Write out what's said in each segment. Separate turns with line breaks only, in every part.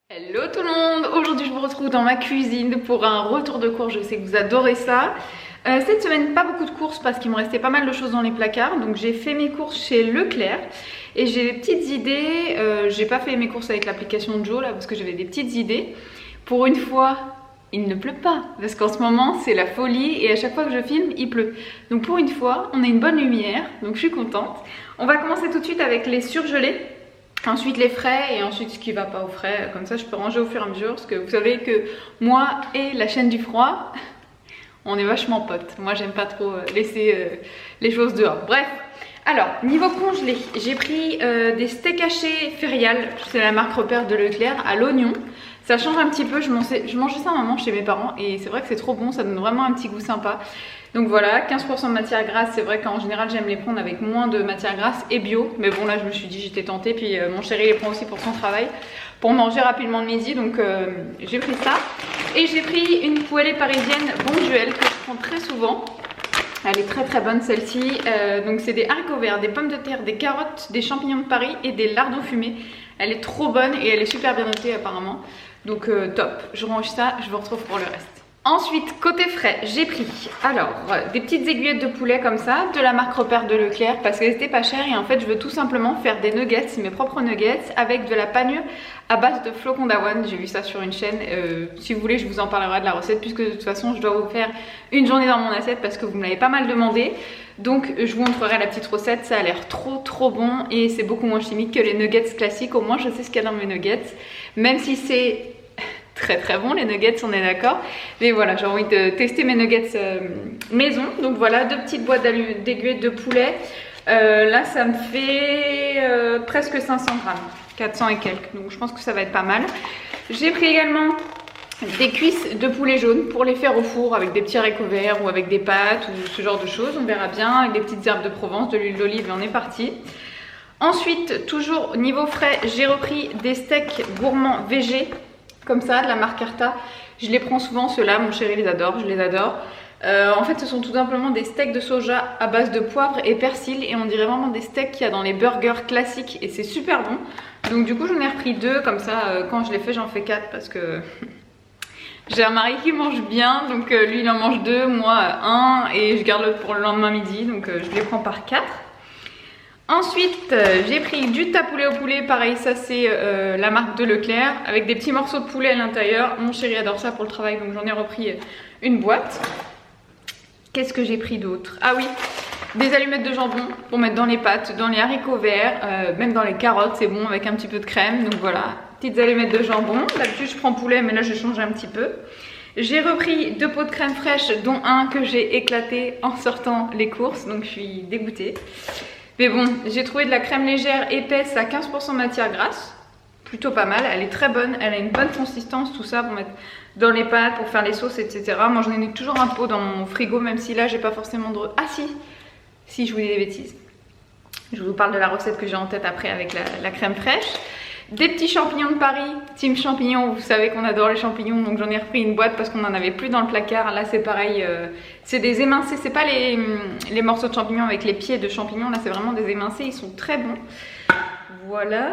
Hello tout le monde, aujourd'hui je vous retrouve dans ma cuisine pour un retour de courses. Je sais que vous adorez ça. Cette semaine pas beaucoup de courses parce qu'il me restait pas mal de choses dans les placards. Donc j'ai fait mes courses chez Leclerc et j'ai des petites idées. J'ai pas fait mes courses avec l'application Joe là parce que j'avais des petites idées. Pour une fois il ne pleut pas parce qu'en ce moment c'est la folie et à chaque fois que je filme il pleut. Donc pour une fois on a une bonne lumière, donc je suis contente. On va commencer tout de suite avec les surgelés. Ensuite les frais et ensuite ce qui va pas au frais, comme ça je peux ranger au fur et à mesure parce que vous savez que moi et la chaîne du froid, on est vachement potes. Moi j'aime pas trop laisser les choses dehors. Bref, alors niveau congelé, j'ai pris des steaks hachés Ferial, c'est la marque repère de Leclerc, à l'oignon. Ça change un petit peu, je mangeais ça un moment chez mes parents et c'est vrai que c'est trop bon, ça donne vraiment un petit goût sympa. Donc voilà, 15% de matière grasse, c'est vrai qu'en général j'aime les prendre avec moins de matière grasse et bio. Mais bon là je me suis dit, j'étais tentée, puis mon chéri les prend aussi pour son travail, pour manger rapidement le midi, donc j'ai pris ça. Et j'ai pris une poêlée parisienne Bonduelle que je prends très souvent. Elle est très très bonne celle-ci, donc c'est des haricots verts, des pommes de terre, des carottes, des champignons de Paris et des lardons fumés. Elle est trop bonne et elle est super bien notée apparemment, donc top. Je range ça, je vous retrouve pour le reste. Ensuite, côté frais, j'ai pris alors des petites aiguillettes de poulet comme ça, de la marque repère de Leclerc parce qu'elles étaient pas chères et en fait je veux tout simplement faire des nuggets, mes propres nuggets avec de la panure à base de flocons d'avoine. J'ai vu ça sur une chaîne, si vous voulez je vous en parlerai de la recette puisque de toute façon je dois vous faire une journée dans mon assiette parce que vous me l'avez pas mal demandé. Donc je vous montrerai la petite recette, ça a l'air trop bon et c'est beaucoup moins chimique que les nuggets classiques. Au moins je sais ce qu'il y a dans mes nuggets, même si c'est très bon les nuggets, on est d'accord. Mais voilà, j'ai envie de tester mes nuggets maison. Donc voilà, deux petites boîtes d'aiguillettes de poulet. Là ça me fait presque 500 grammes, 400 et quelques. Donc je pense que ça va être pas mal. J'ai pris également des cuisses de poulet jaune pour les faire au four avec des petits haricots verts ou avec des pâtes ou ce genre de choses. On verra bien, avec des petites herbes de Provence, de l'huile d'olive et on est parti. Ensuite, toujours niveau frais, j'ai repris des steaks gourmands végé comme ça, de la marque Arta. Je les prends souvent ceux-là, mon chéri les adore, je les adore. En fait ce sont tout simplement des steaks de soja à base de poivre et persil et on dirait vraiment des steaks qu'il y a dans les burgers classiques et c'est super bon. Donc du coup j'en ai repris deux, comme ça quand je les fais j'en fais 4 parce que j'ai un mari qui mange bien, donc lui il en mange 2, moi 1 et je garde l'autre pour le lendemain midi, donc je les prends par 4. Ensuite, j'ai pris du tapoulé au poulet, pareil, ça c'est la marque de Leclerc, avec des petits morceaux de poulet à l'intérieur. Mon chéri adore ça pour le travail, donc j'en ai repris une boîte. Qu'est-ce que j'ai pris d'autre? Ah oui, des allumettes de jambon pour mettre dans les pâtes, dans les haricots verts, même dans les carottes, c'est bon avec un petit peu de crème. Donc voilà, petites allumettes de jambon. D'habitude je prends poulet, mais là j'ai changé un petit peu. J'ai repris 2 pots de crème fraîche, dont un que j'ai éclaté en sortant les courses, donc je suis dégoûtée. Mais bon, j'ai trouvé de la crème légère épaisse à 15% matière grasse, plutôt pas mal, elle est très bonne, elle a une bonne consistance, tout ça pour mettre dans les pâtes, pour faire les sauces, etc. Moi j'en ai toujours un pot dans mon frigo, même si là j'ai pas forcément de... Ah si je vous dis des bêtises. Je vous parle de la recette que j'ai en tête après avec la crème fraîche. Des petits champignons de Paris, team champignons, vous savez qu'on adore les champignons, donc j'en ai repris une boîte parce qu'on n'en avait plus dans le placard. Là c'est pareil, c'est des émincés, c'est pas les morceaux de champignons avec les pieds de champignons, là c'est vraiment des émincés, ils sont très bons. Voilà.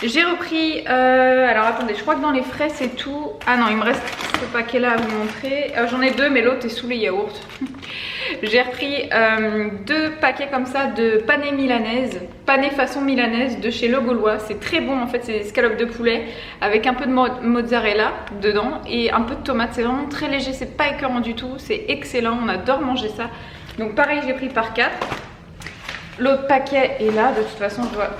J'ai repris, alors attendez, je crois que dans les frais c'est tout. Ah non, il me reste ce paquet là à vous montrer. J'en ai 2 mais l'autre est sous les yaourts. J'ai repris 2 paquets comme ça de pané milanaise, pané façon milanaise de chez Le Gaulois. C'est très bon en fait, c'est des escalopes de poulet avec un peu de mozzarella dedans et un peu de tomate. C'est vraiment très léger, c'est pas écœurant du tout, c'est excellent, on adore manger ça. Donc pareil, j'ai pris par 4. L'autre paquet est là, de toute façon je dois...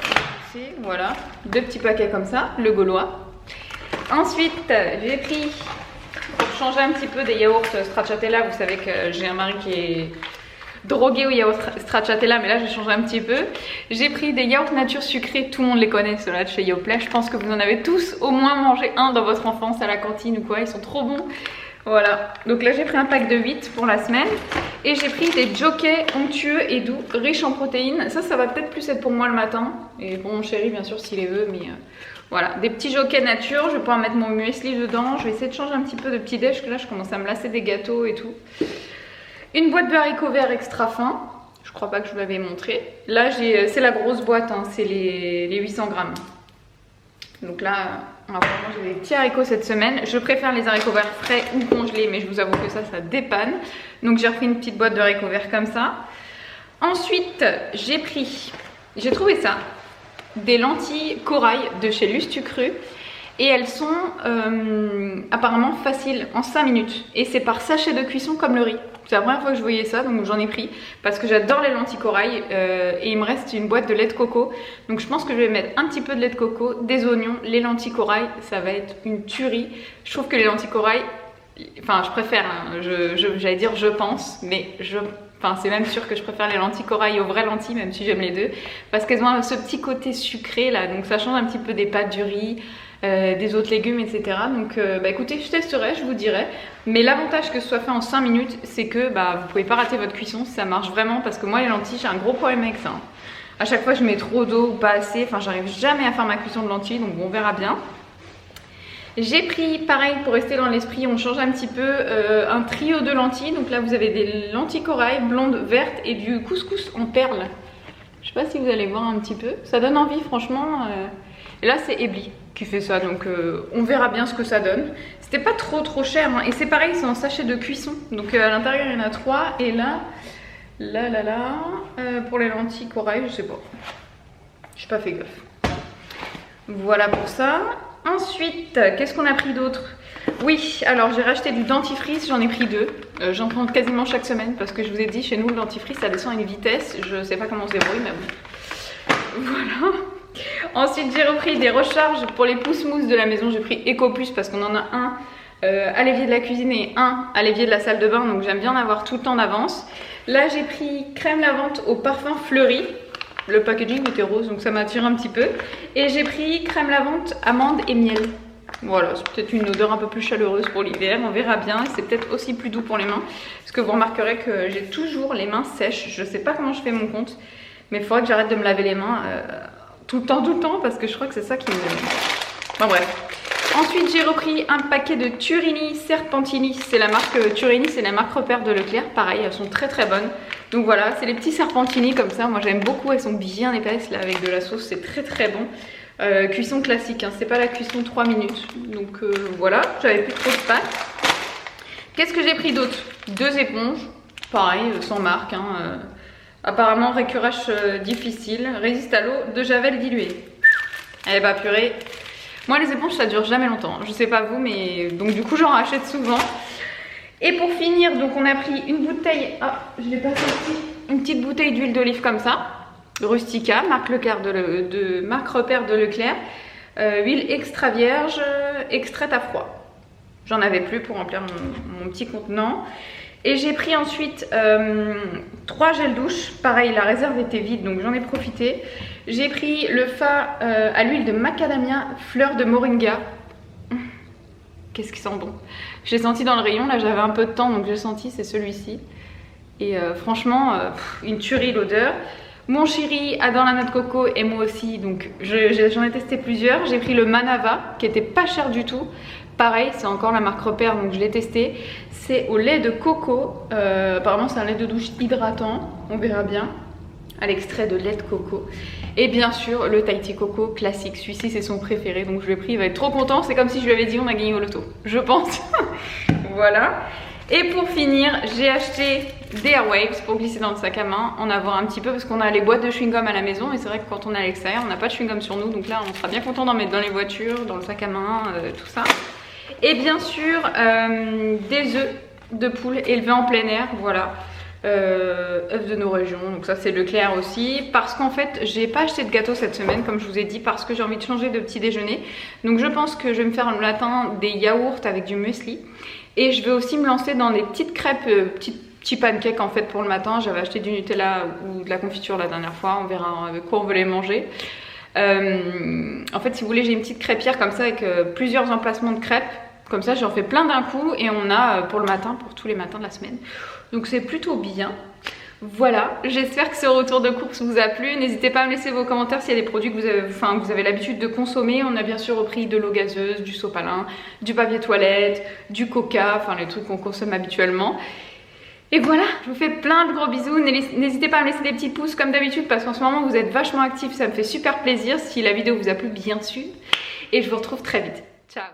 Voilà, 2 petits paquets comme ça, Le Gaulois. Ensuite, j'ai pris, pour changer un petit peu, des yaourts stracciatella. Vous savez que j'ai un mari qui est drogué au yaourt stracciatella, mais là j'ai changé un petit peu. J'ai pris des yaourts nature sucrés, tout le monde les connaît ceux-là de chez Yoplait. Je pense que vous en avez tous au moins mangé un dans votre enfance à la cantine ou quoi, ils sont trop bons. Voilà, donc là j'ai pris un pack de 8 pour la semaine. Et j'ai pris des jokers onctueux et doux, riches en protéines. Ça va peut-être plus être pour moi le matin. Et pour mon chéri bien sûr s'il les veut, mais voilà. Des petits jokers nature, je vais pouvoir mettre mon muesli dedans. Je vais essayer de changer un petit peu de petit déj, que là je commence à me lasser des gâteaux et tout. Une boîte de haricots verts extra fins. Je crois pas que je vous l'avais montré. Là c'est la grosse boîte, hein, c'est les 800 grammes. Donc là, Alors, vraiment, j'ai des petits haricots cette semaine. Je préfère les haricots verts frais ou congelés, mais je vous avoue que ça dépanne. Donc j'ai repris une petite boîte de haricots verts comme ça. Ensuite, j'ai trouvé ça, des lentilles corail de chez Lustucru. Et elles sont apparemment faciles en 5 minutes. Et c'est par sachet de cuisson comme le riz. C'est la première fois que je voyais ça, donc j'en ai pris. Parce que j'adore les lentilles corail. Et il me reste une boîte de lait de coco. Donc je pense que je vais mettre un petit peu de lait de coco, des oignons, les lentilles corail. Ça va être une tuerie. Je trouve que les lentilles corail, enfin je préfère, hein, j'allais dire je pense, mais enfin c'est même sûr que je préfère les lentilles corail aux vraies lentilles, même si j'aime les deux. Parce qu'elles ont ce petit côté sucré là, donc ça change un petit peu des pâtes du riz. Des autres légumes, etc. Donc bah écoutez, je testerai, je vous dirai. Mais l'avantage que ce soit fait en 5 minutes, c'est que bah, vous pouvez pas rater votre cuisson, ça marche vraiment. Parce que moi les lentilles, j'ai un gros problème avec ça. À chaque fois je mets trop d'eau ou pas assez, enfin j'arrive jamais à faire ma cuisson de lentilles, donc bon, on verra bien. J'ai pris, pareil, pour rester dans l'esprit, on change un petit peu, un trio de lentilles. Donc là vous avez des lentilles corail, blondes, vertes et du couscous en perles. Je sais pas si vous allez voir un petit peu, ça donne envie franchement. Et là c'est Ebly qui fait ça, donc on verra bien ce que ça donne. C'était pas trop cher, hein. Et c'est pareil, c'est en sachet de cuisson. Donc à l'intérieur il y en a 3. Et là, pour les lentilles corail, je sais pas. J'ai pas fait gaffe. Voilà pour ça. Ensuite, qu'est-ce qu'on a pris d'autre? Oui, alors j'ai racheté du dentifrice, j'en ai pris 2. J'en prends quasiment chaque semaine parce que je vous ai dit, chez nous le dentifrice ça descend à une vitesse. Je sais pas comment on se débrouille, mais bon. Voilà. Ensuite j'ai repris des recharges pour les pousse-mousse de la maison. J'ai pris EcoPlus parce qu'on en a un à l'évier de la cuisine et un à l'évier de la salle de bain. Donc j'aime bien en avoir tout le temps d'avance. Là j'ai pris crème lavante au parfum fleuri. Le packaging était rose donc ça m'attire un petit peu. Et j'ai pris crème lavante, amande et miel. Voilà, c'est peut-être une odeur un peu plus chaleureuse pour l'hiver, on verra bien. C'est peut-être aussi plus doux pour les mains. Parce que vous remarquerez que j'ai toujours les mains sèches. Je sais pas comment je fais mon compte, mais il faudrait que j'arrête de me laver les mains tout le temps, parce que je crois que c'est ça qui me... Bon bref. Ensuite j'ai repris un paquet de Turini Serpentini. C'est la marque Turini, c'est la marque repère de Leclerc. Pareil, elles sont très bonnes. Donc voilà, c'est les petits serpentini comme ça. Moi j'aime beaucoup, elles sont bien épaisses là avec de la sauce, c'est très bon. Cuisson classique, hein. C'est pas la cuisson 3 minutes. Donc voilà, j'avais plus trop de pâtes. Qu'est-ce que j'ai pris d'autre? 2 éponges, pareil, sans marque, hein. Apparemment récurage difficile, résiste à l'eau, de javel dilué. Eh bah purée. Moi les éponges ça dure jamais longtemps, je sais pas vous, mais donc du coup j'en rachète souvent. Et pour finir, donc on a pris une bouteille, ah je l'ai pas sorti, une petite bouteille d'huile d'olive comme ça, Rustica, marque repère de Leclerc, huile extra vierge, extraite à froid. J'en avais plus pour remplir mon petit contenant. Et j'ai pris ensuite 3 gels douche. Pareil, la réserve était vide, donc j'en ai profité. J'ai pris le fard à l'huile de macadamia, fleur de moringa. Qu'est-ce qui sent bon. J'ai senti dans le rayon, là j'avais un peu de temps, donc j'ai senti, c'est celui-ci. Et franchement, une tuerie l'odeur. Mon chéri adore la noix de coco et moi aussi, donc j'en ai testé plusieurs. J'ai pris le Manava, qui était pas cher du tout. Pareil, c'est encore la marque repère, donc je l'ai testé. C'est au lait de coco. Apparemment, c'est un lait de douche hydratant. On verra bien. À l'extrait de lait de coco. Et bien sûr, le Tahiti Coco classique. Celui-ci, c'est son préféré. Donc je l'ai pris. Il va être trop content. C'est comme si je lui avais dit on a gagné au loto. Je pense. Voilà. Et pour finir, j'ai acheté des Airwaves pour glisser dans le sac à main. En avoir un petit peu parce qu'on a les boîtes de chewing-gum à la maison. Et c'est vrai que quand on est à l'extérieur, on n'a pas de chewing-gum sur nous. Donc là, on sera bien content d'en mettre dans les voitures, dans le sac à main, tout ça. Et bien sûr des œufs de poule élevés en plein air, voilà, œufs de nos régions, donc ça c'est Leclerc aussi. Parce qu'en fait j'ai pas acheté de gâteau cette semaine comme je vous ai dit, parce que j'ai envie de changer de petit déjeuner. Donc je pense que je vais me faire le matin des yaourts avec du muesli. Et je vais aussi me lancer dans des petites crêpes, petits pancakes en fait pour le matin. J'avais acheté du Nutella ou de la confiture la dernière fois, on verra avec quoi on veut les manger. En fait si vous voulez j'ai une petite crêpière comme ça avec plusieurs emplacements de crêpes. Comme ça j'en fais plein d'un coup et on a pour le matin, pour tous les matins de la semaine. Donc c'est plutôt bien. Voilà, j'espère que ce retour de course vous a plu. N'hésitez pas à me laisser vos commentaires s'il y a des produits que vous avez l'habitude de consommer. On a bien sûr repris de l'eau gazeuse, du sopalin, du papier toilette, du coca, enfin les trucs qu'on consomme habituellement. Et voilà, je vous fais plein de gros bisous. N'hésitez pas à me laisser des petits pouces comme d'habitude parce qu'en ce moment vous êtes vachement actifs, ça me fait super plaisir si la vidéo vous a plu bien sûr. et je vous retrouve très vite. Ciao!